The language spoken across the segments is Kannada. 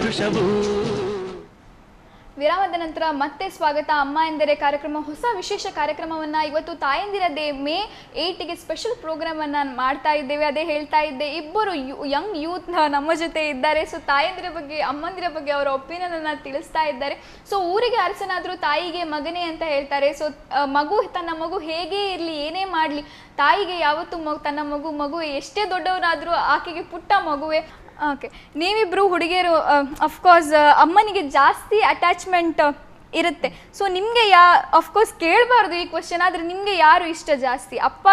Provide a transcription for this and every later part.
ಹರುಷವು. ವಿರಾಮದ ನಂತರ ಮತ್ತೆ ಸ್ವಾಗತ. ಅಮ್ಮ ಎಂದರೆ ಕಾರ್ಯಕ್ರಮ, ಹೊಸ ವಿಶೇಷ ಕಾರ್ಯಕ್ರಮವನ್ನು ಇವತ್ತು ತಾಯಂದಿರ ಡೇ ಮೇ 8ಗೆ ಸ್ಪೆಷಲ್ ಪ್ರೋಗ್ರಾಮನ್ನು ಮಾಡ್ತಾ ಇದ್ದೇವೆ. ಅದೇ ಹೇಳ್ತಾ ಇದ್ದೆ, ಇಬ್ಬರು ಯಂಗ್ ಯೂತ್ ನಮ್ಮ ಜೊತೆ ಇದ್ದಾರೆ. ಸೊ ತಾಯಂದಿರ ಬಗ್ಗೆ, ಅಮ್ಮಂದಿರ ಬಗ್ಗೆ ಅವರ ಒಪಿನಿಯನನ್ನು ತಿಳಿಸ್ತಾ ಇದ್ದಾರೆ. ಸೊ ಊರಿಗೆ ಅರಸನಾದರೂ ತಾಯಿಗೆ ಮಗನೇ ಅಂತ ಹೇಳ್ತಾರೆ. ಸೊ ತನ್ನ ಮಗು ಹೇಗೆ ಇರಲಿ, ಏನೇ ಮಾಡಲಿ, ತಾಯಿಗೆ ಯಾವತ್ತೂ ತನ್ನ ಮಗು ಎಷ್ಟೇ ದೊಡ್ಡವರಾದರೂ ಆಕೆಗೆ ಪುಟ್ಟ ಮಗುವೆ. ಓಕೆ, ನೀವಿಬ್ಬರು ಹುಡುಗಿಯರು ಅಫ್ಕೋರ್ಸ್ ಅಮ್ಮನಿಗೆ ಜಾಸ್ತಿ ಅಟ್ಯಾಚ್ಮೆಂಟ್ ಇರುತ್ತೆ. ಸೊ ನಿಮಗೆ ಅಫ್ಕೋರ್ಸ್ ಕೇಳಬಾರ್ದು ಈ ಕ್ವಶನ್, ಆದರೆ ನಿಮಗೆ ಯಾರು ಇಷ್ಟ ಜಾಸ್ತಿ, ಅಪ್ಪ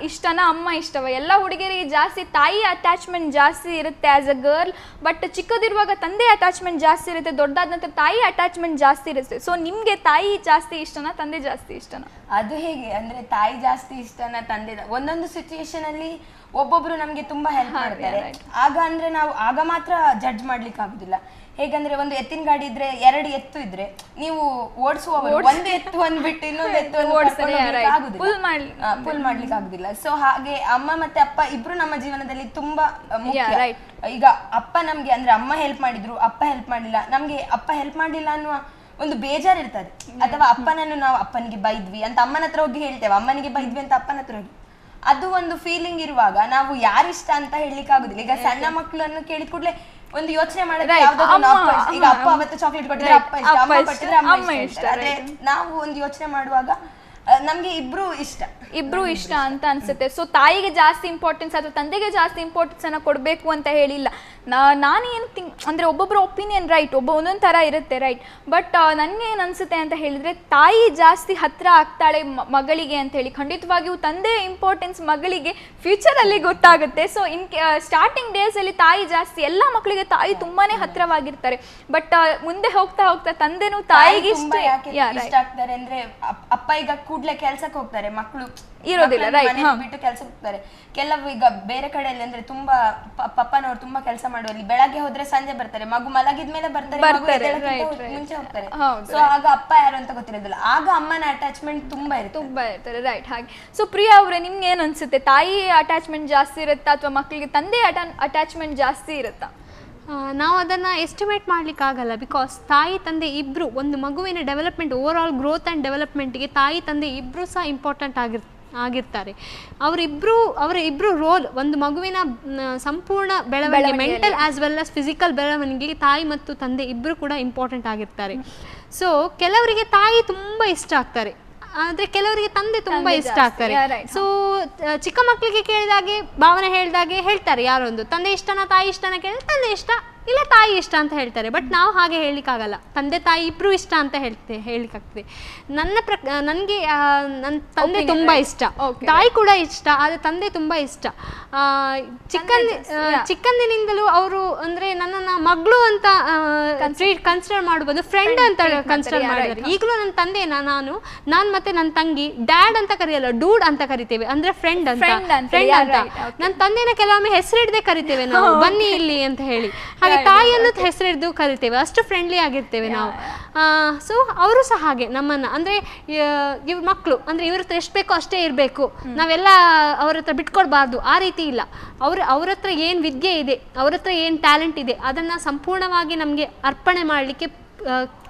ಇಷ್ಟನಾ ಅಮ್ಮ ಇಷ್ಟವ? ಎಲ್ಲ ಹುಡುಗಿಯರಿಗೆ ಜಾಸ್ತಿ ತಾಯಿ ಅಟ್ಯಾಚ್ಮೆಂಟ್ ಜಾಸ್ತಿ ಇರುತ್ತೆ ಆ್ಯಸ್ ಅ ಗರ್ಲ್. ಬಟ್ ಚಿಕ್ಕದಿರುವಾಗ ತಂದೆ ಅಟ್ಯಾಚ್ಮೆಂಟ್ ಜಾಸ್ತಿ ಇರುತ್ತೆ, ದೊಡ್ಡಾದ ನಂತರ ತಾಯಿ ಅಟ್ಯಾಚ್ಮೆಂಟ್ ಜಾಸ್ತಿ ಇರುತ್ತೆ. ಸೊ ನಿಮಗೆ ತಾಯಿ ಜಾಸ್ತಿ ಇಷ್ಟನಾ, ತಂದೆ ಜಾಸ್ತಿ ಇಷ್ಟನಾ? ಅದು ಹೇಗೆ ಅಂದರೆ ತಾಯಿ ಜಾಸ್ತಿ ಇಷ್ಟನಾ, ತಂದೆ? ಒಂದೊಂದು ಸಿಚುಯೇಷನ್ ಅಲ್ಲಿ ಒಬ್ಬೊಬ್ರು ನಮ್ಗೆ ತುಂಬಾ ಹೆಲ್ಪ್ ಮಾಡ್ತಾರೆ. ಆಗ ಅಂದ್ರೆ ನಾವು ಆಗ ಮಾತ್ರ ಜಡ್ಜ್ ಮಾಡ್ಲಿಕ್ಕೆ ಆಗುದಿಲ್ಲ. ಹೇಗಂದ್ರೆ ಒಂದು ಎತ್ತಿನ ಗಾಡಿ ಇದ್ರೆ 2 ಎತ್ತು ಇದ್ರೆ ನೀವು ಓಡಿಸುವವರು ಒಂದು ಎತ್ತು ಅಂದ್ಬಿಟ್ಟು ಇನ್ನೊಂದು ಎತ್ತು ಪುಲ್ ಮಾಡ್ಲಿಕ್ಕೆ ಆಗುದಿಲ್ಲ. ಸೊ ಹಾಗೆ ಅಮ್ಮ ಮತ್ತೆ ಅಪ್ಪ ಇಬ್ರು ನಮ್ಮ ಜೀವನದಲ್ಲಿ ತುಂಬಾ ಮುಖ್ಯ. ಈಗ ಅಪ್ಪ ನಮ್ಗೆ ಅಂದ್ರೆ ಅಮ್ಮ ಹೆಲ್ಪ್ ಮಾಡಿದ್ರು, ಅಪ್ಪ ಹೆಲ್ಪ್ ಮಾಡ್ಲಿಲ್ಲ, ನಮ್ಗೆ ಅಪ್ಪ ಹೆಲ್ಪ್ ಮಾಡ್ಲಿಲ್ಲ ಅನ್ನುವ ಒಂದು ಬೇಜಾರು ಇರ್ತದೆ. ಅಥವಾ ಅಪ್ಪನನ್ನು ನಾವು ಅಪ್ಪನಿಗೆ ಬೈದ್ವಿ ಅಂತ ಅಮ್ಮನ ಹತ್ರ ಹೋಗಿ ಹೇಳ್ತೇವೆ, ಅಮ್ಮನಿಗೆ ಬೈದ್ವಿ ಅಂತ ಅಪ್ಪನ ಹತ್ರ ಹೋಗಿ, ಅದು ಒಂದು ಫೀಲಿಂಗ್ ಇರುವಾಗ ನಾವು ಯಾರಿಷ್ಟ ಅಂತ ಹೇಳಲಿಕ್ಕೆ ಆಗುದಿಲ್ಲ. ಈಗ ಸಣ್ಣ ಮಕ್ಕಳನ್ನು ಕೇಳಿದ ಕೂಡಲೇ ಒಂದು ಯೋಚನೆ ಮಾಡಿದ್ರೆ ಈಗ ಅಪ್ಪ ಅವತ್ತು ಚಾಕ್ಲೇಟ್ ಕೊಟ್ಟಿದ್ರೆ ಅಪ್ಪ ಇಷ್ಟ, ಅಮ್ಮ ಕೊಟ್ಟಿದ್ರೆ ಅಮ್ಮ ಇಷ್ಟ. ಆದ್ರೆ ನಾವು ಒಂದು ಯೋಚನೆ ಮಾಡುವಾಗ ನಮ್ಗೆ ಇಬ್ರು ಇಷ್ಟ ಅಂತ ಅನ್ಸುತ್ತೆ. ಸೊ ತಾಯಿಗೆ ಜಾಸ್ತಿ ಇಂಪಾರ್ಟೆನ್ಸ್ ಅಥವಾ ತಂದೆಗೆ ಜಾಸ್ತಿ ಇಂಪಾರ್ಟೆನ್ಸ್ ಅನ್ನ ಕೊಡಬೇಕು ಅಂತ ಹೇಳಿಲ್ಲ. ನಾನೇನು ಅಂದ್ರೆ ಒಬ್ಬೊಬ್ಬರ ಒಪಿನಿಯನ್ ರೈಟ್, ಒಂದೊಂದು ಥರ ಇರುತ್ತೆ ರೈಟ್. ಬಟ್ ನನಗೆ ಏನು ಅನ್ಸುತ್ತೆ ಅಂತ ಹೇಳಿದ್ರೆ, ತಾಯಿ ಜಾಸ್ತಿ ಹತ್ರ ಆಗ್ತಾಳೆ ಮಗಳಿಗೆ ಅಂತ ಹೇಳಿ. ಖಂಡಿತವಾಗಿಯೂ ತಂದೆ ಇಂಪಾರ್ಟೆನ್ಸ್ ಮಗಳಿಗೆ ಫ್ಯೂಚರಲ್ಲಿ ಗೊತ್ತಾಗುತ್ತೆ. ಸೊ ಸ್ಟಾರ್ಟಿಂಗ್ ಡೇಸಲ್ಲಿ ತಾಯಿ ಜಾಸ್ತಿ, ಎಲ್ಲ ಮಕ್ಕಳಿಗೆ ತಾಯಿ ತುಂಬಾನೇ ಹತ್ರವಾಗಿರ್ತಾರೆ. ಬಟ್ ಮುಂದೆ ಹೋಗ್ತಾ ಹೋಗ್ತಾ ತಂದೆನೂ ತಾಯಿಗೆ ಇಷ್ಟ ಆಗ್ತಾರೆ. ಅಂದ್ರೆ ಅಪ್ಪ ಈಗ ಕೂಡ್ಲೆ ಕೆಲ್ಸಕ್ಕೆ ಹೋಗ್ತಾರೆ, ಮಕ್ಕಳು ಇರೋದಿಲ್ಲ, ಬಿಟ್ಟು ಕೆಲ್ಸಕ್ಕೆ ಹೋಗ್ತಾರೆ. ಕೆಲವು ಈಗ ಬೇರೆ ಕಡೆಯಲ್ಲಿ ಅಂದ್ರೆ ತುಂಬಾ ಪಪ್ಪನವ್ರು ತುಂಬಾ ಕೆಲಸ ಮಾಡುವಲ್ಲಿ ಬೆಳಗ್ಗೆ ಹೋದ್ರೆ ಸಂಜೆ ಬರ್ತಾರೆ, ಮಗು ಮಲಗಿದ್ಮೇಲೆ ಬರ್ತಾರೆ, ಮುಂಚೆ ಹೋಗ್ತಾರೆ. ಸೊ ಆಗ ಅಪ್ಪ ಯಾರು ಅಂತ ಗೊತ್ತಿರೋದಿಲ್ಲ, ಆಗ ಅಮ್ಮನ ಅಟ್ಯಾಚ್ಮೆಂಟ್ ತುಂಬಾ ಇರ್ತಾರೆ. ರೈಟ್. ಹಾಗೆ ಸೊ ಪ್ರಿಯಾ ಅವರೇ, ನಿಮ್ಗೆ ಏನ್ ಅನ್ಸುತ್ತೆ, ತಾಯಿ ಅಟ್ಯಾಚ್ಮೆಂಟ್ ಜಾಸ್ತಿ ಇರುತ್ತಾ ಅಥವಾ ಮಕ್ಕಳಿಗೆ ತಂದೆ ಅಟ್ಯಾಚ್ಮೆಂಟ್ ಜಾಸ್ತಿ ಇರುತ್ತಾ? ನಾವು ಅದನ್ನು ಎಸ್ಟಿಮೇಟ್ ಮಾಡಲಿಕ್ಕಾಗಲ್ಲ. ಬಿಕಾಸ್ ತಾಯಿ ತಂದೆ ಇಬ್ಬರು ಒಂದು ಮಗುವಿನ development, over all growth and ಡೆವಲಪ್ಮೆಂಟ್ಗೆ ತಾಯಿ ತಂದೆ ಇಬ್ಬರು ಸಹ ಇಂಪಾರ್ಟೆಂಟ್ ಆಗಿರ್ತಾರೆ. ಅವರ ಇಬ್ಬರು ರೋಲ್ ಒಂದು ಮಗುವಿನ ಸಂಪೂರ್ಣ ಬೆಳವಣಿಗೆ, mental as well as physical ಬೆಳವಣಿಗೆಗೆ ತಾಯಿ ಮತ್ತು ತಂದೆ ಇಬ್ಬರು ಕೂಡ ಇಂಪಾರ್ಟೆಂಟ್ ಆಗಿರ್ತಾರೆ. ಸೊ ಕೆಲವರಿಗೆ ತಾಯಿ ತುಂಬ ಇಷ್ಟ ಆಗ್ತಾರೆ, ಆದರೆ ಕೆಲವರಿಗೆ ತಂದೆ ತುಂಬ ಇಷ್ಟ ಆಗ್ತಾರೆ. ಸೊ ಚಿಕ್ಕ ಮಕ್ಕಳಿಗೆ ಕೇಳಿದಾಗೆ, ಭಾವನೆ ಹೇಳಿದಾಗೆ ಹೇಳ್ತಾರೆ, ಯಾರೊಂದು ತಂದೆ ಇಷ್ಟನ ತಾಯಿ ಇಷ್ಟನ ಕೇಳಿದ್ರೆ ತಂದೆ ಇಷ್ಟ, ಇಲ್ಲ ತಾಯಿ ಇಷ್ಟ ಅಂತ ಹೇಳ್ತಾರೆ. ಬಟ್ ನಾವು ಹಾಗೆ ಹೇಳಲಿಕ್ಕಾಗಲ್ಲ, ತಂದೆ ತಾಯಿ ಇಬ್ಬರು ಇಷ್ಟ ಅಂತ ಹೇಳಲಿಕ್ಕಾಗ್ತದೆ. ನನಗೆ ನನ್ನ ತಂದೆ ತುಂಬ ಇಷ್ಟ, ತಾಯಿ ಕೂಡ ಇಷ್ಟ, ಆದರೆ ತಂದೆ ತುಂಬ ಇಷ್ಟ. ಚಿಕ್ಕಂದಿನಿಂದಲೂ ಅವರು ಅಂದರೆ ನನ್ನನ್ನು ಮಗಳು ಅಂತ ಕನ್ಸಿಡರ್ ಮಾಡ್ಬೋದು, ಫ್ರೆಂಡ್ ಅಂತ ಕನ್ಸಿಡರ್ ಮಾಡಿದ್ದಾರೆ. ಈಗಲೂ ನನ್ನ ತಂದೆನ ನಾನು ಮತ್ತೆ ನನ್ನ ತಂಗಿ ಡ್ಯಾಡ್ ಅಂತ ಕರೆಯಲ್ಲ, ಡೂಡ್ ಅಂತ ಕರಿತೇವೆ, ಅಂದ್ರೆ ಫ್ರೆಂಡ್ ಅಂತ. ನನ್ನ ತಂದೆನ ಕೆಲವೊಮ್ಮೆ ಹೆಸರಿಡದೆ ಕರಿತೇವೆ ನಾವು, ಬನ್ನಿ ಇಲ್ಲಿ ಅಂತ ಹೇಳಿ. ಹಾಗೆ ತಾಯಿಯನ್ನು ಹೆಸರಿಡ್ದು ಕರಿತೇವೆ, ಅಷ್ಟು ಫ್ರೆಂಡ್ಲಿ ಆಗಿರ್ತೇವೆ ನಾವು. ಸೊ ಅವರು ಸಹ ಹಾಗೆ ನಮ್ಮನ್ನು, ಅಂದರೆ ಇವ್ರ ಮಕ್ಕಳು ಅಂದರೆ ಇವ್ರ ಹತ್ರ ಎಷ್ಟು ಬೇಕೋ ಅಷ್ಟೇ ಇರಬೇಕು, ನಾವೆಲ್ಲ ಅವ್ರ ಹತ್ರ ಬಿಟ್ಕೊಡ್ಬಾರ್ದು, ಆ ರೀತಿ ಇಲ್ಲ. ಅವ್ರ ಹತ್ರ ಏನು ವಿದ್ಯೆ ಇದೆ, ಅವ್ರ ಹತ್ರ ಏನು ಟ್ಯಾಲೆಂಟ್ ಇದೆ, ಅದನ್ನು ಸಂಪೂರ್ಣವಾಗಿ ನಮಗೆ ಅರ್ಪಣೆ ಮಾಡಲಿಕ್ಕೆ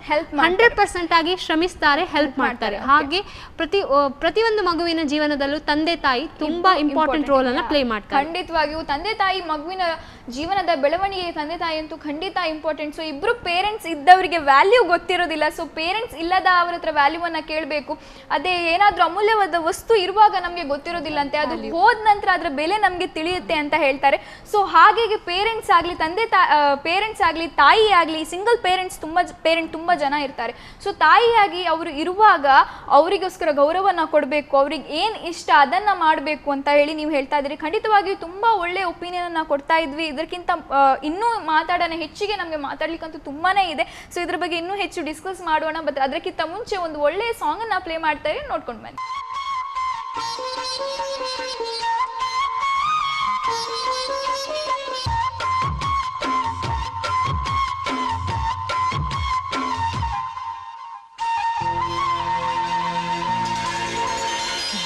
ಹೆಲ್ಪ್ 100% ಆಗಿ ಶ್ರಮಿಸ್ತಾರೆ, ಹೆಲ್ಪ್ ಮಾಡ್ತಾರೆ. ಹಾಗೆ ಪ್ರತಿಯೊಂದು ಮಗುವಿನ ಜೀವನದಲ್ಲೂ ತಂದೆ ತಾಯಿ ತುಂಬಾ ಇಂಪಾರ್ಟೆಂಟ್ ರೋಲ್ ಅನ್ನು ಪ್ಲೇ ಮಾಡ್ತಾರೆ. ಖಂಡಿತವಾಗಿಯೂ ತಂದೆ ತಾಯಿ ಮಗುವಿನ ಜೀವನದ ಬೆಳವಣಿಗೆ ತಂದೆ ತಾಯಿ ಅಂತೂ ಖಂಡಿತ ಇಂಪಾರ್ಟೆಂಟ್. ಸೊ ಇಬ್ರು ಪೇರೆಂಟ್ಸ್ ಇದ್ದವರಿಗೆ ವ್ಯಾಲ್ಯೂ ಗೊತ್ತಿರೋದಿಲ್ಲ. ಸೊ ಪೇರೆಂಟ್ಸ್ ಇಲ್ಲದ ಅವ್ರ ಹತ್ರ ವ್ಯಾಲ್ಯೂವನ್ನು ಕೇಳಬೇಕು. ಅದೇ ಏನಾದರೂ ಅಮೂಲ್ಯವಾದ ವಸ್ತು ಇರುವಾಗ ನಮಗೆ ಗೊತ್ತಿರೋದಿಲ್ಲ ಅಂತೆ, ಅದು ಹೋದ ನಂತರ ಅದರ ಬೆಲೆ ನಮಗೆ ತಿಳಿಯುತ್ತೆ ಅಂತ ಹೇಳ್ತಾರೆ. ಸೊ ಹಾಗೆ ಪೇರೆಂಟ್ಸ್ ಆಗಲಿ, ಪೇರೆಂಟ್ಸ್ ಆಗಲಿ, ತಾಯಿ ಆಗಲಿ, ಸಿಂಗಲ್ ಪೇರೆಂಟ್ಸ್ ತುಂಬ ಜನ ಇರ್ತಾರೆ. ಸೊ ತಾಯಿಯಾಗಿ ಅವರು ಇರುವಾಗ ಅವರಿಗೋಸ್ಕರ ಗೌರವನ ಕೊಡಬೇಕು, ಅವ್ರಿಗೆ ಏನು ಇಷ್ಟ ಅದನ್ನು ಮಾಡಬೇಕು ಅಂತ ಹೇಳಿ ನೀವು ಹೇಳ್ತಾ ಇದ್ದೀರಿ. ಖಂಡಿತವಾಗಿಯೂ ತುಂಬ ಒಳ್ಳೆಯ ಒಪಿನಿಯನನ್ನು ಕೊಡ್ತಾ ಇದ್ವಿ. ಇದಕ್ಕಿಂತ ಇನ್ನೂ ಮಾತಾಡೋಣ, ಹೆಚ್ಚಿಗೆ ನಮಗೆ ಮಾತಾಡ್ಲಿಕ್ಕಂತೂ ತುಂಬಾ ಇದೆ. ಸೊ ಇದ್ರ ಬಗ್ಗೆ ಇನ್ನೂ ಹೆಚ್ಚು ಡಿಸ್ಕಸ್ ಮಾಡೋಣ. ಬಟ್ ಅದಕ್ಕಿಂತ ಮುಂಚೆ ಒಂದು ಒಳ್ಳೆಯ ಸಾಂಗನ್ನು ಪ್ಲೇ ಮಾಡ್ತಾ ಇರಿ, ನೋಡ್ಕೊಂಡು ಬನ್ನಿ.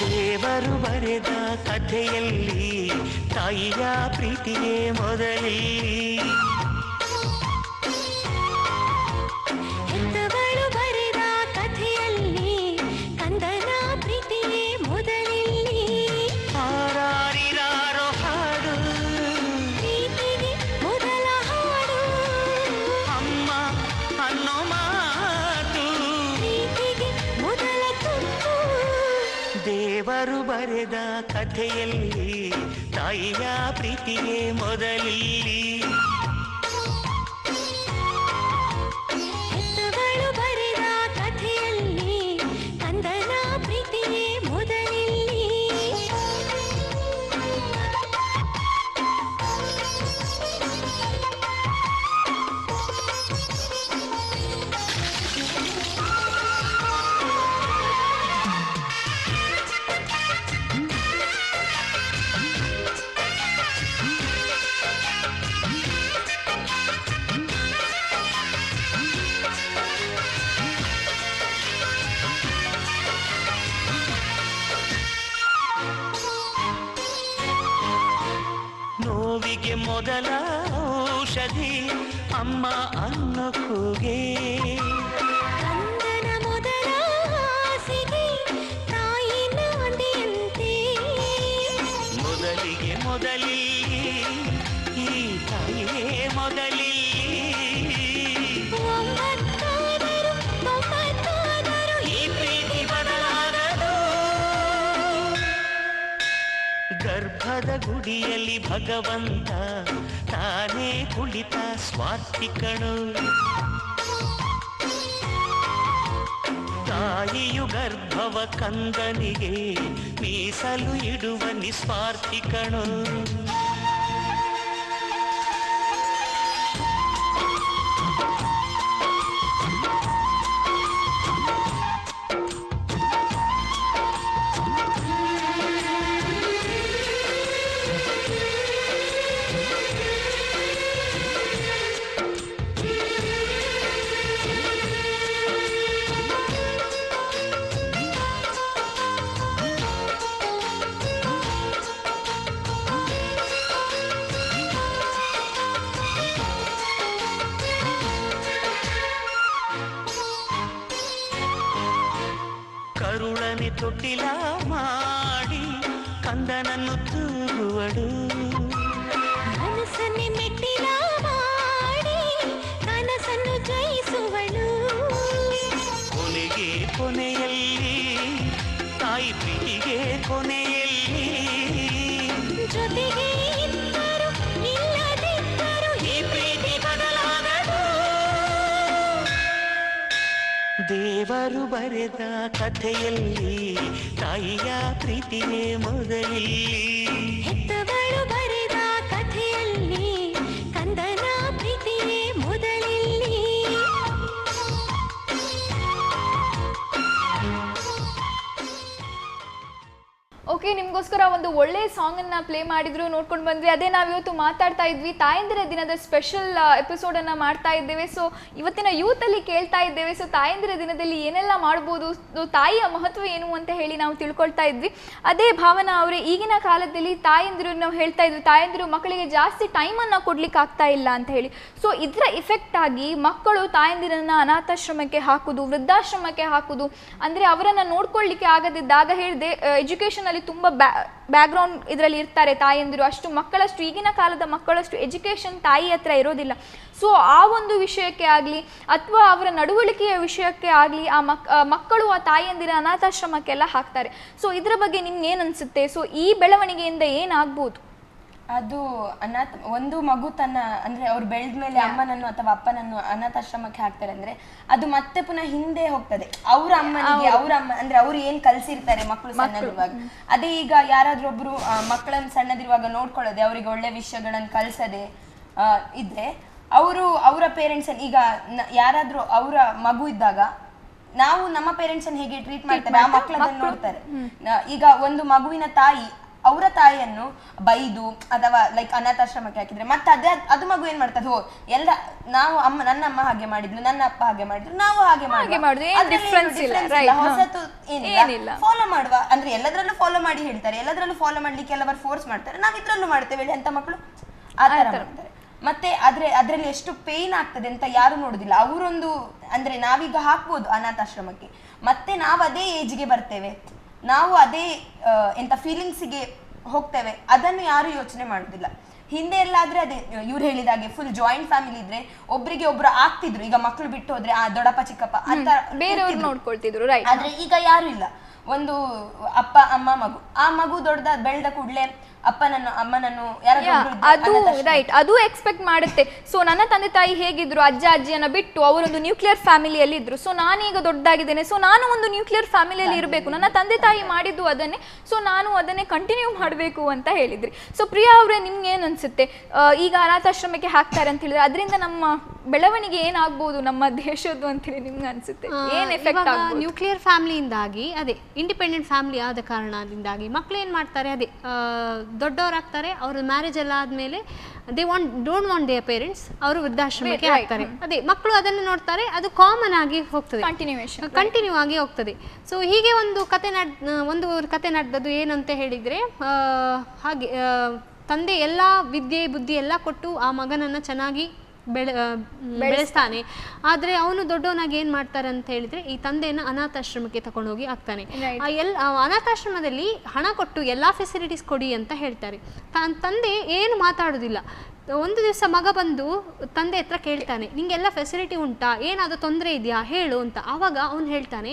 ದೇವರು ಬರೆದ ಕಥೆಯಲ್ಲಿ ತಾಯಿಯ ಪ್ರೀತಿಯೇ ಮೊದಲೇ, ಬರೆದ ಕಥೆಯಲ್ಲಿ ತಾಯಿಯ ಪ್ರೀತಿಯೇ ಮೊದಲಿಲ್ಲಿ. ಹೆತ್ತವಳು ಬರೆದ ಕಥೆಯಲ್ಲಿ ಕಂದನ ಪ್ರೀತಿಯೇ ಮೊದಲಿಲ್ಲಿ. ನೋವಿಗೆ ಮೊದಲ ಔಷಧಿ ಅಮ್ಮ ಅನ್ನೋ ಕೂಗೆ. ಕಂದನ ಮೊದಲ ಆಸೆಗೆ ತಾಯಿ ನಾಂದಿಯಂತೆ. ಮೊದಲಿಗೆ ಮೊದಲಿಲ್ಲಿ ಈ ತಾಯಿಯೇ ಮೊದಲಿಲ್ಲಿ. ಒಂಬತ್ತಾದರೂ ತೊಂಬತ್ತಾದರೂ ಈ ಪ್ರೀತಿ ಬದಲಾಗದು. ಗರ್ಭದ ಗುಡಿಯಲ್ಲಿ ಭಗವಂತ ತಾನೇ ಕುಳಿತ ಸ್ವಾರ್ಥಿ ಕಣು. ತಾಯಿಯು ಗರ್ಭವ ಕಂದನಿಗೆ ಮೀಸಲು ಇಡುವ ನಿಸ್ವಾರ್ಥಿ ಕಣು. ಕರುಳನೆ ತೊಟ್ಟಿಲ ಮಾಡಿ ಕಂದನನ್ನು ತೂಗುವಳು. ಮನಸ್ಸನ್ನೇ ಮೆಟ್ಟಿಲ ಮಾಡಿ ಕನಸನ್ನು ಜಯಿಸುವಳು. ಕೊನೆಗೆ ಕೊನೆಯಲ್ಲಿ ತಾಯಿ ಪ್ರೀತಿಗೆ ಕೊನೆಯಲ್ಲಿ. ಜೊತೆಗೆ ಇದ್ದರು ಇಲ್ಲದಿದ್ದರು ಈ ಪ್ರೀತಿ ಬದಲಾಗದು. ದೇವರು ಬರೆದ ಕಥೆಯಲ್ಲಿ ತಾಯಿಯ ಪ್ರೀತಿಯೇ ಮೊದಲಿಲ್ಲಿ. ಹೆತ್ತವಳು ಬರೆದ ಕಥೆಯಲ್ಲಿ ಕಂದನ ಪ್ರೀತಿಯೇ ಮೊದಲಿಲ್ಲಿ. ಓಕೆ, ನಿಮಗೋಸ್ಕರ ಒಂದು ಒಳ್ಳೆ ಸಾಂಗನ್ನು ಪ್ಲೇ ಮಾಡಿದ್ರು, ನೋಡ್ಕೊಂಡು ಬಂದ್ವಿ. ಅದೇ ನಾವಿವತ್ತು ಮಾತಾಡ್ತಾ ಇದ್ವಿ, ತಾಯಂದಿರ ದಿನದ ಸ್ಪೆಷಲ್ ಎಪಿಸೋಡನ್ನು ಮಾಡ್ತಾ ಇದ್ದೇವೆ. ಸೊ ಇವತ್ತಿನ ಯೂತಲ್ಲಿ ಕೇಳ್ತಾ ಇದ್ದೇವೆ, ಸೊ ತಾಯಂದಿರ ದಿನದಲ್ಲಿ ಏನೆಲ್ಲ ಮಾಡ್ಬೋದು, ತಾಯಿಯ ಮಹತ್ವ ಏನು ಅಂತ ಹೇಳಿ ನಾವು ತಿಳ್ಕೊಳ್ತಾ ಇದ್ವಿ. ಅದೇ ಭಾವನಾ ಅವರೇ, ಈಗಿನ ಕಾಲದಲ್ಲಿ ತಾಯಂದಿರು ನಾವು ಹೇಳ್ತಾ ಇದ್ವಿ, ತಾಯಂದಿರು ಮಕ್ಕಳಿಗೆ ಜಾಸ್ತಿ ಟೈಮನ್ನು ಕೊಡ್ಲಿಕ್ಕೆ ಆಗ್ತಾ ಇಲ್ಲ ಅಂತ ಹೇಳಿ. ಸೊ ಇದರ ಇಫೆಕ್ಟ್ ಆಗಿ ಮಕ್ಕಳು ತಾಯಂದಿರನ್ನು ಅನಾಥಾಶ್ರಮಕ್ಕೆ ಹಾಕೋದು, ವೃದ್ಧಾಶ್ರಮಕ್ಕೆ ಹಾಕೋದು, ಅಂದರೆ ಅವರನ್ನು ನೋಡ್ಕೊಳ್ಳಿಕ್ಕೆ ಆಗದಿದ್ದಾಗ ಹೇಳಿದೆ ಎಜುಕೇಷನಲ್ಲಿ ತುಂಬ ಬ್ಯಾಕ್ಗ್ರೌಂಡ್ ಇದರಲ್ಲಿ ಇರ್ತಾರೆ ತಾಯಂದಿರು. ಅಷ್ಟು ಮಕ್ಕಳಷ್ಟು, ಈಗಿನ ಕಾಲದ ಮಕ್ಕಳಷ್ಟು ಎಜುಕೇಷನ್ ತಾಯಿ ಹತ್ರ ಇರೋದಿಲ್ಲ. ಸೊ ಆ ಒಂದು ವಿಷಯಕ್ಕೆ ಆಗಲಿ ಅಥವಾ ಅವರ ನಡವಳಿಕೆಯ ವಿಷಯಕ್ಕೆ ಆಗಲಿ ಆ ಮಕ್ಕಳು ಆ ತಾಯಂದಿರ ಅನಾಥಾಶ್ರಮಕ್ಕೆಲ್ಲ ಹಾಕ್ತಾರೆ. ಸೊ ಇದರ ಬಗ್ಗೆ ನಿಮ್ಗೆ ಏನು ಅನಿಸುತ್ತೆ? ಸೊ ಈ ಬೆಳವಣಿಗೆಯಿಂದ ಏನಾಗ್ಬೋದು? ಅದು ಒಂದು ಮಗು ತನ್ನ ಅಂದ್ರೆ ಅವ್ರು ಬೆಳೆದ ಮೇಲೆ ಅಮ್ಮನನ್ನು ಅಥವಾ ಅಪ್ಪನನ್ನು ಅನಾಥಾಶ್ರಮಕ್ಕೆ ಹಾಕ್ತಾರೆ ಅಂದ್ರೆ ಅದು ಮತ್ತೆ ಪುನಃ ಹಿಂದೆ ಹೋಗ್ತದೆ ಅವ್ರ ಅಮ್ಮನಿಗೆ. ಅವ್ರ ಅಮ್ಮ ಅಂದ್ರೆ ಅವ್ರು ಏನ್ ಕಲ್ಸಿರ್ತಾರೆ ಮಕ್ಕಳು ಸಣ್ಣದಿರುವಾಗ, ಅದೇ ಈಗ ಯಾರಾದ್ರೂ ಒಬ್ರು ಮಕ್ಕಳನ್ನ ಸಣ್ಣದಿರುವಾಗ ನೋಡ್ಕೊಳ್ಳೋದೆ, ಅವ್ರಿಗೆ ಒಳ್ಳೆ ವಿಷಯಗಳನ್ನ ಕಲ್ಸದೆ ಇದ್ರೆ ಅವರ ಪೇರೆಂಟ್ಸ್ ಈಗ ಯಾರಾದ್ರೂ ಅವರ ಮಗು ಇದ್ದಾಗ ನಾವು ನಮ್ಮ ಪೇರೆಂಟ್ಸ್ ಅನ್ನು ಹೇಗೆ ಟ್ರೀಟ್ ಮಾಡ್ತಾರೆ ಆ ಮಕ್ಕಳನ್ನ ನೋಡ್ತಾರೆ. ಈಗ ಒಂದು ಮಗುವಿನ ತಾಯಿ ಅವರ ತಾಯಿಯನ್ನು ಬೈದು ಅಥವಾ ಲೈಕ್ ಅನಾಥಾಶ್ರಮಕ್ಕೆ ಹಾಕಿದ್ರೆ ಮತ್ತೆ ಅದು ಮಗು ಏನ್ ಮಾಡ್ತದೆ, ಹೋ ಎಲ್ಲ ನಾವು ನನ್ನ ಅಮ್ಮ ಹಾಗೆ ಮಾಡಿದ್ಲು, ನನ್ನ ಅಪ್ಪ ಹಾಗೆ ಮಾಡಿದ್ರು, ನಾವು ಹಾಗೆ ಹೊಸತು ಏನಿಲ್ಲ, ಫಾಲೋ ಮಾಡುವ ಅಂದ್ರೆ ಎಲ್ಲದ್ರಲ್ಲೂ ಫಾಲೋ ಮಾಡಿ ಹೇಳ್ತಾರೆ, ಎಲ್ಲದ್ರಲ್ಲೂ ಫಾಲೋ ಮಾಡ್ಲಿಕ್ಕೆ ಕೆಲವರು ಫೋರ್ಸ್ ಮಾಡ್ತಾರೆ, ನಾವ್ ಇದ್ರಲ್ಲೂ ಮಾಡ್ತೇವೆ ಅಂತ ಮಕ್ಕಳು ಆ ತರ ಮಾಡ್ತಾರೆ. ಮತ್ತೆ ಅದ್ರಲ್ಲಿ ಎಷ್ಟು ಪೇನ್ ಆಗ್ತದೆ ಅಂತ ಯಾರು ನೋಡುದಿಲ್ಲ. ಅವರೊಂದು ಅಂದ್ರೆ ನಾವೀಗ ಹಾಕ್ಬೋದು ಅನಾಥಾಶ್ರಮಕ್ಕೆ, ಮತ್ತೆ ನಾವು ಅದೇ ಏಜ್ಗೆ ಬರ್ತೇವೆ, ನಾವು ಅದೇ ಎಂತ ಫೀಲಿಂಗ್ಸಿಗೆ ಹೋಗ್ತೇವೆ, ಅದನ್ನು ಯಾರು ಯೋಚನೆ ಮಾಡುದಿಲ್ಲ. ಹಿಂದೆ ಎಲ್ಲ ಆದ್ರೆ ಅದೇ ಇವ್ರು ಹೇಳಿದಾಗೆ ಫುಲ್ ಜಾಯಿಂಟ್ ಫ್ಯಾಮಿಲಿ ಇದ್ರೆ ಒಬ್ರಿಗೆ ಒಬ್ರು ಆಗ್ತಿದ್ರು. ಈಗ ಮಕ್ಕಳು ಬಿಟ್ಟು ಹೋದ್ರೆ ಆ ದೊಡ್ಡಪ್ಪ ಚಿಕ್ಕಪ್ಪ ಅಂತ ಬೇರೆಯವ್ರು ನೋಡ್ಕೊಳ್ತಿದ್ರು, ಆದ್ರೆ ಈಗ ಯಾರು ಇಲ್ಲ. ಒಂದು ಅಪ್ಪ ಅಮ್ಮ ಮಗು, ಆ ಮಗು ದೊಡ್ಡದ ಬೆಳೆದ ಕೂಡಲೇ ಅಮ್ಮನನ್ನು ಅದು ರೈಟ್, ಅದು ಎಕ್ಸ್ಪೆಕ್ಟ್ ಮಾಡುತ್ತೆ. ಸೊ ನನ್ನ ತಂದೆ ತಾಯಿ ಹೇಗಿದ್ರು, ಅಜ್ಜ ಅಜ್ಜಿಯನ್ನ ಬಿಟ್ಟು ಅವರೊಂದು ನ್ಯೂಕ್ಲಿಯರ್ ಫ್ಯಾಮಿಲಿಯಲ್ಲಿ ಇದ್ರು. ಸೊ ನಾನೀಗ ದೊಡ್ಡದಾಗಿದ್ದೇನೆ, ಸೊ ನಾನು ಒಂದು ನ್ಯೂಕ್ಲಿಯರ್ ಫ್ಯಾಮಿಲಿಯಲ್ಲಿ ಇರಬೇಕು, ನನ್ನ ತಂದೆ ತಾಯಿ ಮಾಡಿದ್ದು ಅದನ್ನೇ, ಸೊ ನಾನು ಅದನ್ನೇ ಕಂಟಿನ್ಯೂ ಮಾಡಬೇಕು ಅಂತ ಹೇಳಿದ್ರಿ. ಸೊ ಪ್ರಿಯಾ ಅವರೇ, ನಿಮ್ಗೆ ಏನು ಅನ್ಸುತ್ತೆ, ಈಗ ಅನಾಥಾಶ್ರಮಕ್ಕೆ ಹಾಕ್ತಾರೆ ಅಂತ ಹೇಳಿದ್ರೆ ಅದರಿಂದ ನಮ್ಮ ಬೆಳವಣಿಗೆ ಏನಾಗ್ಬೋದು ನಮ್ಮ ದೇಶದ್ದು ಅಂತೇಳಿ ನಿಮ್ಗೆ ಅನ್ಸುತ್ತೆ? ಏನ್ ಎಫೆಕ್ಟ್ ಆಗ್ಬೋದು? ನ್ಯೂಕ್ಲಿಯರ್ ಫ್ಯಾಮಿಲಿಯಿಂದಾಗಿ, ಅದೇ ಇಂಡಿಪೆಂಡೆಂಟ್ ಫ್ಯಾಮಿಲಿ ಆದ ಕಾರಣದಿಂದಾಗಿ ಮಕ್ಳು ಏನು ಮಾಡ್ತಾರೆ, ಅದೇ ದೊಡ್ಡವರಾಗ್ತಾರೆ, ಅವ್ರ ಮ್ಯಾರೇಜ್ ಎಲ್ಲ ಆದಮೇಲೆ ಡೋಂಟ್ ವಾಂಟ್ ದೇರ್ ಪೇರೆಂಟ್ಸ್, ಅವರು ವೃದ್ಧಾಶ್ರಮಕ್ಕೆ ಹಾಕ್ತಾರೆ. ಅದೇ ಮಕ್ಕಳು ಅದನ್ನು ನೋಡ್ತಾರೆ, ಅದು ಕಾಮನ್ ಆಗಿ ಹೋಗ್ತದೆ, ಕಂಟಿನ್ಯೂ ಆಗಿ ಹೋಗ್ತದೆ. ಸೊ ಹೀಗೆ ಒಂದು ಕತೆ ನಡೆದದ್ದು ಏನಂತ ಹೇಳಿದರೆ, ಹಾಗೆ ತಂದೆ ಎಲ್ಲ ವಿದ್ಯೆ ಬುದ್ಧಿ ಎಲ್ಲ ಕೊಟ್ಟು ಆ ಮಗನನ್ನು ಚೆನ್ನಾಗಿ ಬೆಳೆಸ್ತಾನೆ. ಆದರೆ ಅವನು ದೊಡ್ಡವನಾಗಿ ಏನು ಮಾಡ್ತಾರೆ ಅಂತ ಹೇಳಿದ್ರೆ, ಈ ತಂದೆಯನ್ನು ಅನಾಥಾಶ್ರಮಕ್ಕೆ ತಗೊಂಡೋಗಿ ಹಾಕ್ತಾನೆ. ಅನಾಥಾಶ್ರಮದಲ್ಲಿ ಹಣ ಕೊಟ್ಟು ಎಲ್ಲ ಫೆಸಿಲಿಟೀಸ್ ಕೊಡಿ ಅಂತ ಹೇಳ್ತಾರೆ. ತಂದೆ ಏನು ಮಾತಾಡೋದಿಲ್ಲ. ಒಂದು ದಿವಸ ಮಗ ಬಂದು ತಂದೆ ಹತ್ರ ಕೇಳ್ತಾನೆ, ನಿಂಗೆಲ್ಲ ಫೆಸಿಲಿಟಿ ಉಂಟಾ, ಏನಾದರೂ ತೊಂದರೆ ಇದೆಯಾ ಹೇಳು ಅಂತ. ಆವಾಗ ಅವನು ಹೇಳ್ತಾನೆ,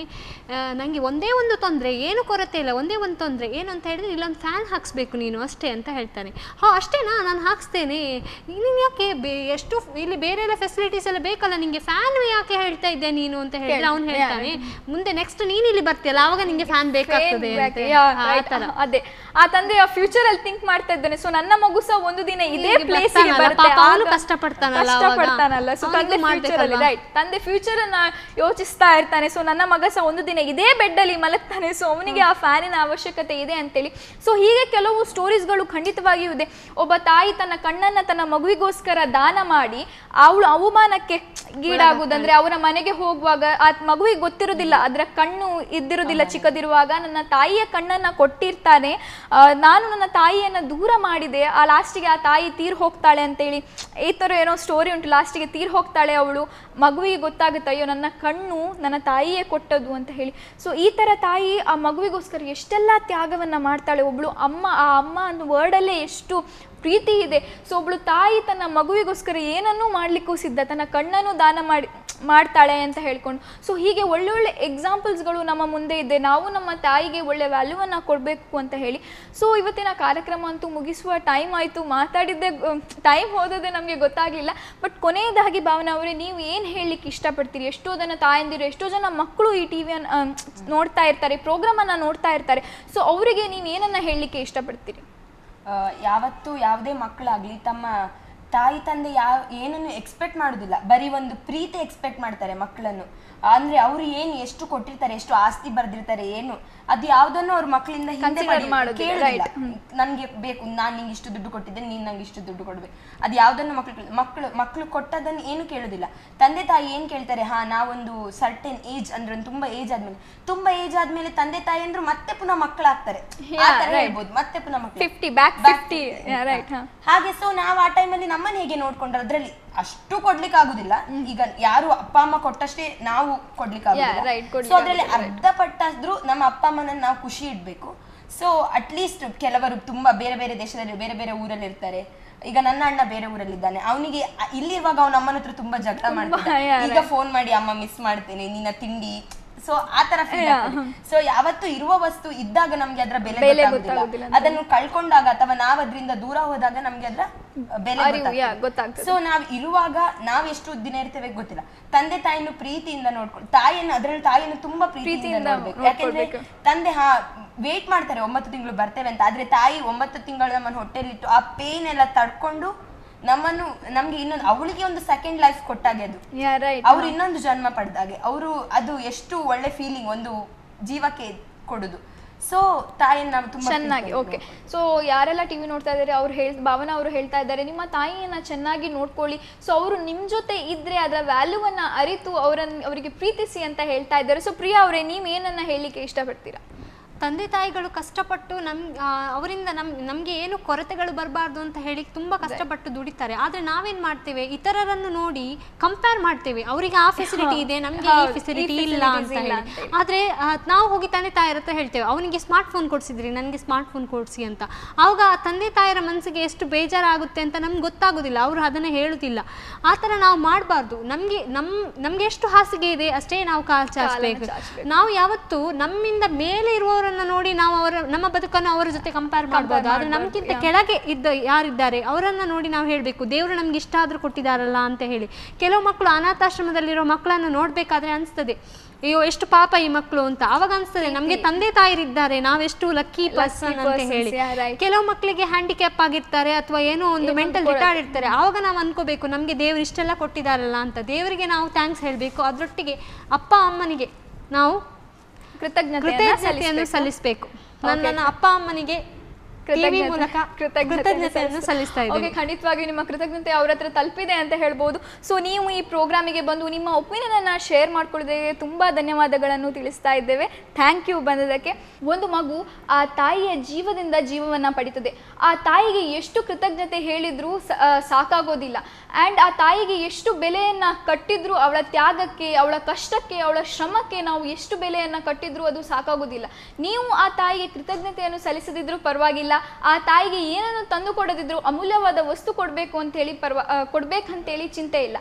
ನನಗೆ ಒಂದೇ ಒಂದು ತೊಂದರೆ, ಏನು ಕೊರತೆ ಇಲ್ಲ, ಒಂದೇ ಒಂದು ತೊಂದರೆ ಏನು ಅಂತ ಹೇಳಿದ್ರೆ, ಇಲ್ಲೊಂದು ಫ್ಯಾನ್ ಹಾಕ್ಸ್ಬೇಕು ನೀನು ಅಷ್ಟೇ ಅಂತ ಹೇಳ್ತಾನೆ. ಅಷ್ಟೇನಾ, ನಾನು ಹಾಕ್ಸ್ತೇನೆ, ನೀನು ಯಾಕೆ ಎಷ್ಟು ಇಲ್ಲಿ ಬೇರೆ ಎಲ್ಲ ಫೆಸಿಲಿಟೀಸ್ ಎಲ್ಲ ಬೇಕಲ್ಲ, ನಿಂಗೆ ಫ್ಯಾನ್ ಯಾಕೆ ಹೇಳ್ತಾ ಇದ್ದೆ ನೀನು ಅಂತ ಹೇಳಿದ್ರೆ ಅವನು ಹೇಳ್ತಾನೆ, ಮುಂದೆ ನೆಕ್ಸ್ಟ್ ನೀನು ಇಲ್ಲಿ ಬರ್ತೀಯಲ್ಲ ಆವಾಗ ನಿಂಗೆ ಫ್ಯಾನ್ ಬೇಕಾಗ್ತದೆ. ಅದೇ ಆ ತಂದೆ ಫ್ಯೂಚರ್ ಅಲ್ಲಿ ಥಿಂಕ್ ಮಾಡ್ತಾ ಇದ್ದಾನೆ. ಸೊ ನನ್ನ ಮಗು ಸಹ ಒಂದು ದಿನ ಇದೇ ಪ್ಲೇಸ್ ಕಷ್ಟಪಡ್ತಾನಲ್ಲ. ಸೊ ತಂದೆ ಫ್ಯೂಚರ್ ಅನ್ನ ಯೋಚಿಸ್ತಾ ಇರ್ತಾನೆ. ಸೊ ನನ್ನ ಮಗ ಸಹ ಒಂದು ದಿನ ಇದೇ ಬೆಡ್ ಅಲ್ಲಿ ಮಲಗ್ತಾನೆ, ಸೊ ಅವನಿಗೆ ಆ ಫ್ಯಾನಿನ ಅವಶ್ಯಕತೆ ಇದೆ ಅಂತೇಳಿ. ಸೊ ಹೀಗೆ ಕೆಲವು ಸ್ಟೋರೀಸ್ಗಳು ಖಂಡಿತವಾಗಿಯೂ ಇದೆ. ಒಬ್ಬ ತಾಯಿ ತನ್ನ ಕಣ್ಣನ್ನ ತನ್ನ ಮಗುವಿಗೋಸ್ಕರ ದಾನ ಮಾಡಿ ಅವಳು ಅವಮಾನಕ್ಕೆ ಗೀಡಾಗುವುದಂದ್ರೆ, ಅವರ ಮನೆಗೆ ಹೋಗುವಾಗ ಆ ಮಗುವಿಗೆ ಗೊತ್ತಿರುವುದಿಲ್ಲ, ಅದರ ಕಣ್ಣು ಇದ್ದಿರುವುದಿಲ್ಲ ಚಿಕ್ಕದಿರುವಾಗ, ನನ್ನ ತಾಯಿಯ ಕಣ್ಣನ್ನ ಕೊಟ್ಟಿರ್ತಾನೆ, ನಾನು ನನ್ನ ತಾಯಿಯನ್ನ ದೂರ ಮಾಡಿದೆ, ಆ ಲಾಸ್ಟಿಗೆ ಆ ತಾಯಿ ತೀರ್ ಹೋಗ್ತಾಳೆ ಅಂತೇಳಿ ಈ ಥರ ಏನೋ ಸ್ಟೋರಿ ಉಂಟು. ಲಾಸ್ಟಿಗೆ ತೀರ್ ಹೋಗ್ತಾಳೆ ಅವಳು, ಮಗುವಿಗೆ ಗೊತ್ತಾಗುತ್ತೆ ಅಯ್ಯೋ ನನ್ನ ಕಣ್ಣು ನನ್ನ ತಾಯಿಯೇ ಕೊಟ್ಟದ್ದು ಅಂತ ಹೇಳಿ. ಸೊ ಈ ಥರ ತಾಯಿ ಆ ಮಗುವಿಗೋಸ್ಕರ ಎಷ್ಟೆಲ್ಲ ತ್ಯಾಗವನ್ನು ಮಾಡ್ತಾಳೆ. ಒಬ್ಳು ಅಮ್ಮ, ಆ ಅಮ್ಮ ಅನ್ನೋ ವರ್ಡಲ್ಲೇ ಎಷ್ಟು ಪ್ರೀತಿ ಇದೆ. ಸೊ ಒಬ್ಳು ತಾಯಿ ತನ್ನ ಮಗುವಿಗೋಸ್ಕರ ಏನನ್ನೂ ಮಾಡಲಿಕ್ಕೂ ಸಿದ್ಧ, ತನ್ನ ಕಣ್ಣನ್ನು ದಾನ ಮಾಡ್ತಾಳೆ ಅಂತ ಹೇಳ್ಕೊಂಡು. ಸೊ ಹೀಗೆ ಒಳ್ಳೊಳ್ಳೆ ಎಕ್ಸಾಂಪಲ್ಸ್ಗಳು ನಮ್ಮ ಮುಂದೆ ಇದೆ. ನಾವು ನಮ್ಮ ತಾಯಿಗೆ ಒಳ್ಳೆ ವ್ಯಾಲ್ಯೂವನ್ನು ಕೊಡಬೇಕು ಅಂತ ಹೇಳಿ. ಸೊ ಇವತ್ತಿನ ಕಾರ್ಯಕ್ರಮ ಅಂತೂ ಮುಗಿಸುವ ಟೈಮ್ ಆಯಿತು. ಮಾತಾಡಿದ್ದೆ ಟೈಮ್ ಹೋದದೆ ನಮಗೆ ಗೊತ್ತಾಗಲಿಲ್ಲ. ಬಟ್ ಕೊನೆಯದಾಗಿ ಭಾವನಾ ಅವರೇ, ನೀವು ಏನು ಹೇಳಲಿಕ್ಕೆ ಇಷ್ಟಪಡ್ತೀರಿ? ಎಷ್ಟೋ ಜನ ತಾಯಂದಿರು, ಎಷ್ಟೋ ಜನ ಮಕ್ಕಳು ಈ ಟಿವಿಯನ್ನು ನೋಡ್ತಾ ಇರ್ತಾರೆ, ಪ್ರೋಗ್ರಾಮನ್ನು ನೋಡ್ತಾ ಇರ್ತಾರೆ. ಸೊ ಅವರಿಗೆ ನೀವು ಏನನ್ನು ಹೇಳಲಿಕ್ಕೆ ಇಷ್ಟಪಡ್ತೀರಿ? ಯಾವತ್ತೂ ಯಾವುದೇ ಮಕ್ಕಳಾಗ್ಲಿ ತಮ್ಮ ತಾಯಿ ತಂದೆ ಏನನ್ನು ಎಕ್ಸ್ಪೆಕ್ಟ್ ಮಾಡೋದಿಲ್ಲ, ಬರೀ ಒಂದು ಪ್ರೀತಿ ಎಕ್ಸ್ಪೆಕ್ಟ್ ಮಾಡ್ತಾರೆ ಮಕ್ಕಳನ್ನು. ಅಂದ್ರೆ ಅವರು ಏನು ಎಷ್ಟು ಕೊಟ್ಟಿರ್ತಾರೆ, ಎಷ್ಟು ಆಸ್ತಿ ಬರ್ದಿರ್ತಾರೆ, ಏನು ಅದು ಯಾವುದನ್ನು ಅವ್ರ ಮಕ್ಕಳಿಂದ ಹಿಂದೆ ಕೇಳೋದಿಲ್ಲ. ನನ್ಗೆ ಬೇಕು, ನಾನು ನಿಂಗೆ ಇಷ್ಟು ದುಡ್ಡು ಕೊಟ್ಟಿದ್ದೆ, ನೀನ್ ನಂಗೆ ಇಷ್ಟು ದುಡ್ಡು ಕೊಡ್ಬೇಕು, ಅದು ಯಾವುದನ್ನು ಮಕ್ಕಳು ಕೊಟ್ಟದನ್ನು ಏನು ಕೇಳೋದಿಲ್ಲ. ತಂದೆ ತಾಯಿ ಏನ್ ಕೇಳ್ತಾರೆ, ನಾವೊಂದು ಸರ್ಟೆನ್ ಏಜ್ ಅಂದ್ರೆ ತುಂಬಾ ಏಜ್ ಆದ್ಮೇಲೆ ತಂದೆ ತಾಯಿ ಅಂದ್ರೆ ಮತ್ತೆ ಪುನಃ ಮಕ್ಕಳಾಗ್ತಾರೆ, ಆ ತರ ಹೇಳ್ಬೋದು, ಮತ್ತೆ ಪುನಃ ಮಕ್ಕಳು ಹಾಗೆ. ಸೊ ನಾವು ಆ ಟೈಮಲ್ಲಿ ನಮ್ಮನ್ನ ಹೇಗೆ ನೋಡ್ಕೊಂಡ್ರೆ ಅದ್ರಲ್ಲಿ ಅಷ್ಟು ಕೊಡ್ಲಿಕ್ಕೆ ಆಗುದಿಲ್ಲ. ಈಗ ಯಾರು ಅಪ್ಪ ಅಮ್ಮ ಕೊಟ್ಟಷ್ಟೇ ನಾವು ಕೊಡ್ಲಿಕ್ಕೆ ಆಗುದಿಲ್ಲ. ಸೊ ಅದ್ರಲ್ಲಿ ಅರ್ಧ ಪಟ್ಟಾದ್ರೂ ನಮ್ಮ ಅಪ್ಪ ಅಮ್ಮನನ್ನ ನಾವು ಖುಷಿ ಇಡ್ಬೇಕು. ಸೊ ಅಟ್ಲೀಸ್ಟ್ ಕೆಲವರು ತುಂಬಾ ಬೇರೆ ಬೇರೆ ದೇಶದಲ್ಲಿ ಬೇರೆ ಬೇರೆ ಊರಲ್ಲಿ ಇರ್ತಾರೆ. ಈಗ ನನ್ನ ಅಣ್ಣ ಬೇರೆ ಊರಲ್ಲಿದ್ದಾನೆ, ಅವನಿಗೆ ಇಲ್ಲಿ ಇರುವಾಗ ಅವ್ನ ಅಮ್ಮನ ಹತ್ರ ತುಂಬಾ ಜಗಳ ಮಾಡ್ತಾನೆ. ಈಗ ಫೋನ್ ಮಾಡಿ ಅಮ್ಮ ಮಿಸ್ ಮಾಡ್ತೇನೆ ನಿನ್ನ ತಿಂಡಿ, ಸೊ ಆ ತರ ಫೀಲ್ ಆಗ್ತದೆ. ಸೊ ಯಾವತ್ತು ಇರುವ ವಸ್ತು ಇದ್ದಾಗ ನಮ್ಗೆ ಅದ್ರ ಬೆಲೆ ಗೊತ್ತಾಗುದಿಲ್ಲ, ಅದನ್ನು ಕಳ್ಕೊಂಡಾಗ ಅಥವಾ ನಾವ್ ಅದ್ರಿಂದ ದೂರ ಹೋದಾಗ ನಮ್ಗೆ ಅದ್ರ ಬೆಲೆ ಗೊತ್ತಾಗ್ತದೆ. ಸೊ ನಾವ್ ಇರುವಾಗ ನಾವ್ ಎಷ್ಟು ದಿನ ಇರ್ತೇವೆ ಗೊತ್ತಿಲ್ಲ. ತಂದೆ ತಾಯಿಯನ್ನು ಪ್ರೀತಿಯಿಂದ ನೋಡ್ಕೊಂಡು, ಅದ್ರಲ್ಲಿ ತಾಯಿಯನ್ನು ತುಂಬಾ ಪ್ರೀತಿಯಿಂದ ನೋಡ್ಬೇಕು. ಯಾಕೆಂದ್ರೆ ತಂದೆ ವೇಟ್ ಮಾಡ್ತಾರೆ 9 ತಿಂಗಳು ಬರ್ತೇವೆ ಅಂತ, ಆದ್ರೆ ತಾಯಿ 9 ತಿಂಗಳು ನಮ್ಮನ್ನು ಹೊಟ್ಟೆಲಿಟ್ಟು ಆ ಪೇನ್ ಎಲ್ಲ ತಡ್ಕೊಂಡು ನಮ್ಗೆ ಇನ್ನೊಂದು, ಅವಳಿಗೆ ಒಂದು ಸೆಕೆಂಡ್ ಲೈಫ್ ಕೊಟ್ಟಾಗೆ, ಅದು ಅವ್ರು ಇನ್ನೊಂದು ಜನ್ಮ ಪಡೆದಾಗೆ, ಅವರು ಅದು ಎಷ್ಟು ಒಳ್ಳೆ ಫೀಲಿಂಗ್ ಒಂದು ಜೀವಕ್ಕೆ ಕೊಡುದು. ಸೊ ತಾಯಿಯನ್ನ ನಾವು ತುಂಬಾ ಚೆನ್ನಾಗಿ ಓಕೆ. ಸೊ ಯಾರೆಲ್ಲ ಟಿವಿ ನೋಡ್ತಾ ಇದ್ದಾರೆ, ಭಾವನಾ ಅವರು ಹೇಳ್ತಾ ಇದ್ದಾರೆ, ನಿಮ್ಮ ತಾಯಿಯನ್ನ ಚೆನ್ನಾಗಿ ನೋಡ್ಕೊಳ್ಳಿ. ಸೊ ಅವರು ನಿಮ್ ಜೊತೆ ಇದ್ರೆ ಅದರ ವ್ಯಾಲ್ಯೂವನ್ನ ಅರಿತು ಅವರಿಗೆ ಪ್ರೀತಿಸಿ ಅಂತ ಹೇಳ್ತಾ ಇದ್ದಾರೆ. ಸೊ ಪ್ರಿಯಾ ಅವರೇ, ನೀವ್ ಏನನ್ನ ಹೇಳಲಿಕ್ಕೆ ಇಷ್ಟಪಡ್ತೀರಾ? ತಂದೆ ತಾಯಿಗಳು ಕಷ್ಟಪಟ್ಟು ಅವರಿಂದ ನಮಗೆ ಏನು ಕೊರತೆಗಳು ಬರಬಾರ್ದು ಅಂತ ಹೇಳಿ ತುಂಬ ಕಷ್ಟಪಟ್ಟು ದುಡಿತಾರೆ. ಆದರೆ ನಾವೇನು ಮಾಡ್ತೇವೆ, ಇತರರನ್ನು ನೋಡಿ ಕಂಪೇರ್ ಮಾಡ್ತೇವೆ. ಅವರಿಗೆ ಆ ಫೆಸಿಲಿಟಿ ಇದೆ, ನಮಗೆ ಈ ಫೆಸಿಲಿಟಿ ಇಲ್ಲ ಅಂತ ಹೇಳಿ. ಆದರೆ ನಾವು ಹೋಗಿ ತಂದೆ ತಾಯಿರ ಹತ್ರ ಹೇಳ್ತೇವೆ, ಅವನಿಗೆ ಸ್ಮಾರ್ಟ್ ಫೋನ್ ಕೊಡಿಸಿದ್ರಿ, ನನಗೆ ಸ್ಮಾರ್ಟ್ ಫೋನ್ ಕೊಡಿಸಿ ಅಂತ. ಆವಾಗ ಆ ತಂದೆ ತಾಯಿಯರ ಮನಸ್ಸಿಗೆ ಎಷ್ಟು ಬೇಜಾರಾಗುತ್ತೆ ಅಂತ ನಮ್ಗೆ ಗೊತ್ತಾಗೋದಿಲ್ಲ, ಅವರು ಅದನ್ನು ಹೇಳುವುದಿಲ್ಲ. ಆ ಥರ ನಾವು ಮಾಡಬಾರ್ದು. ನಮಗೆ ಎಷ್ಟು ಹಾಸಿಗೆ ಇದೆ ಅಷ್ಟೇ ನಾವು ಕಾಲು ಚಾಚಬೇಕು. ನಾವು ಯಾವತ್ತು ನಮ್ಮಿಂದ ಮೇಲೆ ಇರುವವರನ್ನ ನೋಡಿ ನಾವು ನಮ್ಮ ಬದುಕನ್ನು ಅವರ ಜೊತೆ ಕಂಪೇರ್ ಮಾಡ್ಬೋದು. ಆದ್ರೆ ನಮ್ಗಿಂತ ಕೆಳಗೆ ಯಾರಿದ್ದಾರೆ ಅವರನ್ನ ನೋಡಿ ನಾವು ಹೇಳ್ಬೇಕು, ದೇವರು ನಮ್ಗೆ ಇಷ್ಟ ಆದ್ರೂ ಕೊಟ್ಟಿದ್ದಾರಲ್ಲ ಅಂತ ಹೇಳಿ. ಕೆಲವು ಮಕ್ಕಳು ಅನಾಥಾಶ್ರಮದಲ್ಲಿರೋ ಮಕ್ಕಳನ್ನು ನೋಡ್ಬೇಕಾದ್ರೆ ಅನ್ಸ್ತದೆ, ಅಯ್ಯೋ ಎಷ್ಟು ಪಾಪ ಈ ಮಕ್ಕಳು ಅಂತ. ಅವಾಗ ಅನ್ಸ್ತದೆ ನಮ್ಗೆ ತಂದೆ ತಾಯಿರಿದ್ದಾರೆ, ನಾವೆಷ್ಟು ಲಕ್ಕಿ ಪರ್ಸನ್ ಅಂತ ಹೇಳಿ. ಕೆಲವು ಮಕ್ಕಳಿಗೆ ಹ್ಯಾಂಡಿಕ್ಯಾಪ್ ಆಗಿರ್ತಾರೆ ಅಥವಾ ಏನೋ ಒಂದು ಮೆಂಟಲ್ ರಿಟಾರ್ಡ್ ಇರ್ತಾರೆ. ಆವಾಗ ನಾವು ಅನ್ಕೋಬೇಕು ನಮ್ಗೆ ದೇವ್ರು ಇಷ್ಟೆಲ್ಲ ಕೊಟ್ಟಿದ್ದಾರಲ್ಲ ಅಂತ. ದೇವರಿಗೆ ನಾವು ಥ್ಯಾಂಕ್ಸ್ ಹೇಳಬೇಕು. ಅದರೊಟ್ಟಿಗೆ ಅಪ್ಪ ಅಮ್ಮನಿಗೆ ನಾವು ಕೃತಜ್ಞತೆಯನ್ನು ಸಲ್ಲಿಸಬೇಕು. ನನ್ನ ಅಪ್ಪ ಅಮ್ಮನಿಗೆ ಕೃತಜ್ಞತೆಯನ್ನು ಸಲ್ಲಿಸ್ತಾ ಇದ್ದೇನೆ. ಖಂಡಿತವಾಗಿ ನಿಮ್ಮ ಕೃತಜ್ಞತೆ ಅವ್ರ ಹತ್ರ ತಲುಪಿದೆ ಅಂತ ಹೇಳ್ಬೋದು. ಸೊ ನೀವು ಈ ಪ್ರೋಗ್ರಾಮಿಗೆ ಬಂದು ನಿಮ್ಮ ಒಪಿನಿಯನ್ ಅನ್ನ ಶೇರ್ ಮಾಡ್ಕೊಳ್ಳೋದಕ್ಕೆ ತುಂಬಾ ಧನ್ಯವಾದಗಳನ್ನು ತಿಳಿಸ್ತಾ ಇದ್ದೇವೆ. ಥ್ಯಾಂಕ್ ಯು ಬಂದದಕ್ಕೆ. ಒಂದು ಮಗು ಆ ತಾಯಿಯ ಜೀವದಿಂದ ಜೀವವನ್ನ ಪಡಿತದೆ. ಆ ತಾಯಿಗೆ ಎಷ್ಟು ಕೃತಜ್ಞತೆ ಹೇಳಿದ್ರೂ ಸಾಕಾಗೋದಿಲ್ಲ. ಆ್ಯಂಡ್ ಆ ತಾಯಿಗೆ ಎಷ್ಟು ಬೆಲೆಯನ್ನು ಕಟ್ಟಿದ್ರು, ಅವಳ ತ್ಯಾಗಕ್ಕೆ, ಅವಳ ಕಷ್ಟಕ್ಕೆ, ಅವಳ ಶ್ರಮಕ್ಕೆ ನಾವು ಎಷ್ಟು ಬೆಲೆಯನ್ನು ಕಟ್ಟಿದ್ರು ಅದು ಸಾಕಾಗೋದಿಲ್ಲ. ನೀವು ಆ ತಾಯಿಗೆ ಕೃತಜ್ಞತೆಯನ್ನು ಸಲ್ಲಿಸದಿದ್ರೂ ಪರವಾಗಿಲ್ಲ, ಆ ತಾಯಿಗೆ ಏನನ್ನು ತಂದು ಕೊಡದಿದ್ರು ಅಮೂಲ್ಯವಾದ ವಸ್ತು ಕೊಡಬೇಕು ಅಂತೇಳಿ ಕೊಡ್ಬೇಕಂತೇಳಿ ಚಿಂತೆ ಇಲ್ಲ.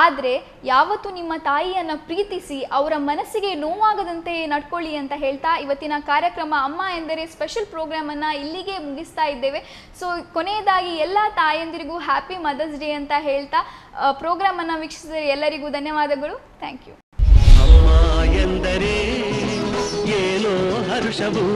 ಆದರೆ ಯಾವತ್ತು ನಿಮ್ಮ ತಾಯಿಯನ್ನು ಪ್ರೀತಿಸಿ ಅವರ ಮನಸ್ಸಿಗೆ ನೋವಾಗದಂತೆ ನಡ್ಕೊಳ್ಳಿ ಅಂತ ಹೇಳ್ತಾ ಇವತ್ತಿನ ಕಾರ್ಯಕ್ರಮ ಅಮ್ಮ ಎಂದರೆ ಸ್ಪೆಷಲ್ ಪ್ರೋಗ್ರಾಮನ್ನು ಇಲ್ಲಿಗೆ ಮುಗಿಸ್ತಾ ಇದ್ದೇವೆ. ಸೊ ಕೊನೆಯದಾಗಿ ಎಲ್ಲ ತಾಯಂದಿರಿಗೂ ಹ್ಯಾಪಿ ಮದರ್ಸ್ ಡೇ ಅಂತ ಹೇಳ್ತಾ ಪ್ರೋಗ್ರಾಮನ್ನು ವೀಕ್ಷಿಸಿದ ಎಲ್ಲರಿಗೂ ಧನ್ಯವಾದಗಳು. Thank you. ಅಮ್ಮ ಎಂದರೆ ಏನೋ ಹರ್ಷವು